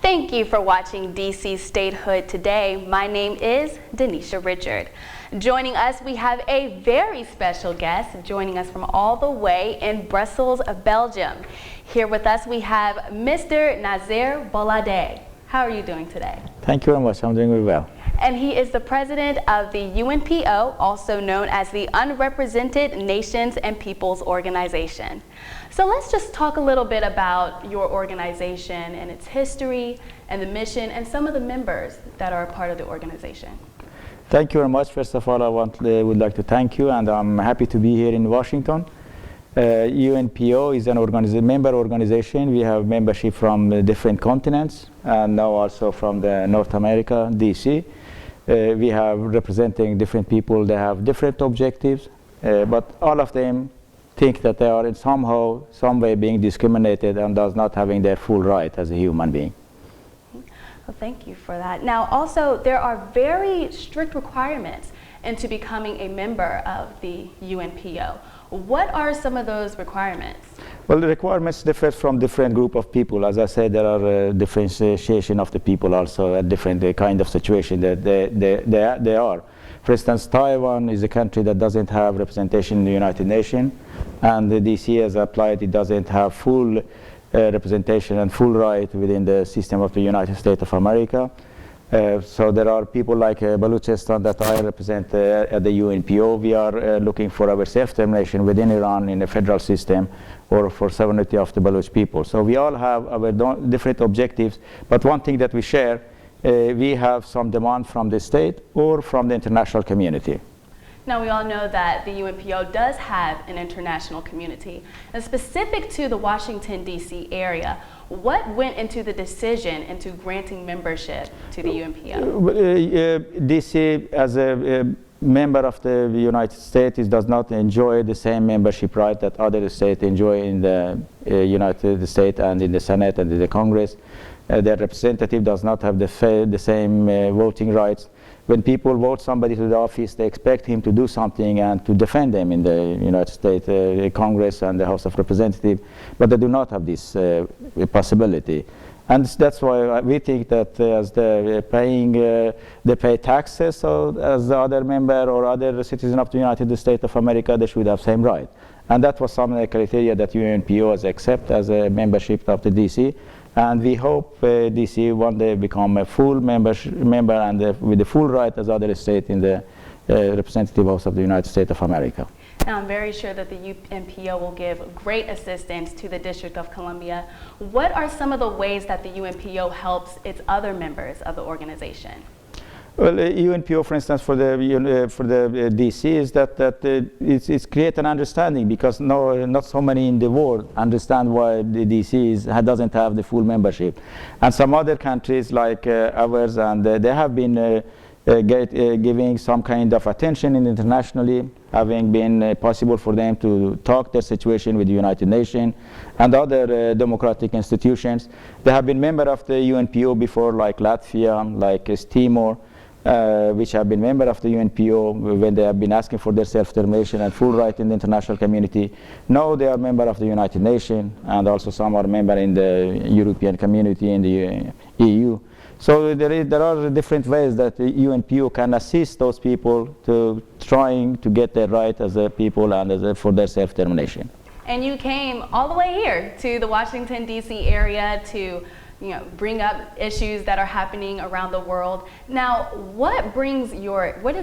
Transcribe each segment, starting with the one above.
Thank you for watching DC Statehood Today. My name is Deneysha Rirchard. Joining us, we have a very special guest joining us from all the way in Brussels, Belgium. Here with us, we have Mr. Nasser Boladai. How are you doing today? Thank you very much. I'm doing very well. And he is the president of the UNPO, also known as the Unrepresented Nations and Peoples Organization. So let's just talk a little bit about your organization and its history and the mission and some of the members that are a part of the organization. Thank you very much. First of all, would like to thank you, and I'm happy to be here in Washington. UNPO is an member organization. We have membership from different continents, and now also from the North America, DC. We have representing different people. They have different objectives, but all of them think that they are in somehow, some way being discriminated and does not having their full right as a human being. Well, thank you for that. Now, also, there are very strict requirements into becoming a member of the UNPO. What are some of those requirements? Well, the requirements differ from different group of people. As I said, there are differentiation of the people also at different kind of situation that they are. For instance, Taiwan is a country that doesn't have representation in the United Nations, and the DC has applied, it doesn't have full representation and full right within the system of the United States of America. So there are people like Balochistan that I represent at the UNPO. We are looking for our self-determination within Iran in the federal system, or for sovereignty of the Baloch people. So we all have our different objectives, but one thing that we share, we have some demand from the state or from the international community. Now, we all know that the UNPO does have an international community. And specific to the Washington, D.C. area, what went into the decision into granting membership to the UNPO? D.C. as a member of the United States does not enjoy the same membership right that other states enjoy in the United States and in the Senate and in the Congress. Their representative does not have the same voting rights. When people vote somebody to the office, they expect him to do something and to defend them in the United States Congress and the House of Representatives, but they do not have this possibility. And that's why we think that as they pay taxes, so as the other member or other citizen of the United States of America, they should have same right. And that was some of the criteria that UNPO has accepted as a membership of the DC. And we hope DC one day become a full member and with the full right as other states in the Representative House of the United States of America. Now, I'm very sure that the UNPO will give great assistance to the District of Columbia. What are some of the ways that the UNPO helps its other members of the organization? Well, UNPO, for instance, for the DC is that it's create an understanding, because not so many in the world understand why the DC doesn't have the full membership, and some other countries like ours, and they have been giving some kind of attention internationally, having been possible for them to talk their situation with the United Nations and other democratic institutions. They have been member of the UNPO before, like Latvia, like Timor, which have been member of the UNPO when they have been asking for their self-determination and full right in the international community. Now they are member of the United Nations, and also some are member in the European community, in the EU. So there are different ways that the UNPO can assist those people to trying to get their right as a people and for their self-determination. And you came all the way here to the Washington, D.C. area to bring up issues that are happening around the world. Now, what is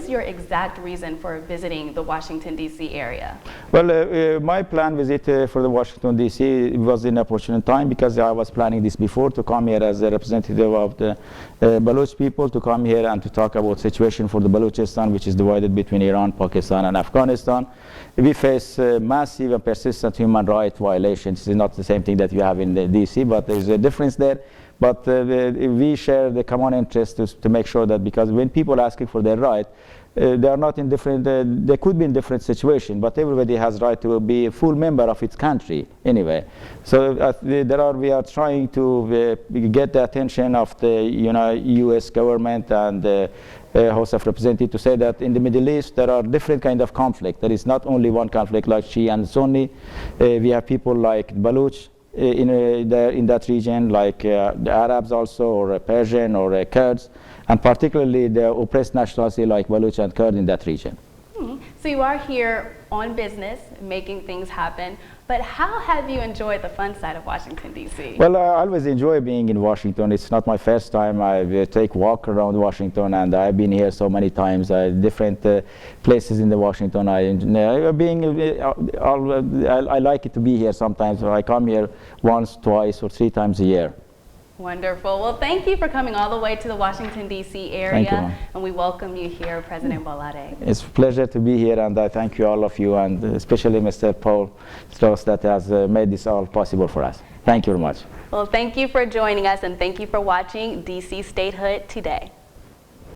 your exact reason for visiting the Washington, D.C. area? Well, my plan visit for the Washington, D.C. was in opportune time, because I was planning this before, to come here as a representative of the Baloch people, to come here and to talk about situation for the Balochistan, which is divided between Iran, Pakistan, and Afghanistan. We face massive and persistent human rights violations. This is not the same thing that you have in the D.C., but there's a difference there. But we share the common interest to make sure that, because when people are asking for their right, they are not in different, they could be in different situations, but everybody has right to be a full member of its country anyway. So we are trying to get the attention of the US government and the House of Representatives to say that in the Middle East there are different kind of conflict. There is not only one conflict like Shia and Sunni. We have people like Baloch, in that region, like the Arabs also, or Persian, or Kurds, and particularly the oppressed nationality like Baluch and Kurd in that region. So you are here on business, making things happen, but how have you enjoyed the fun side of Washington, D.C.? Well, I always enjoy being in Washington. It's not my first time. I take walk around Washington, and I've been here so many times, different places in the Washington. I like it to be here sometimes. I come here once, twice, or 3 times a year. Wonderful. Well, thank you for coming all the way to the Washington, D.C. area. Thank you, and we welcome you here, President Boladai. It's a pleasure to be here, and I thank you, all of you, and especially Mr. Paul Strauss that has made this all possible for us. Thank you very much. Well, thank you for joining us, and thank you for watching D.C. Statehood Today.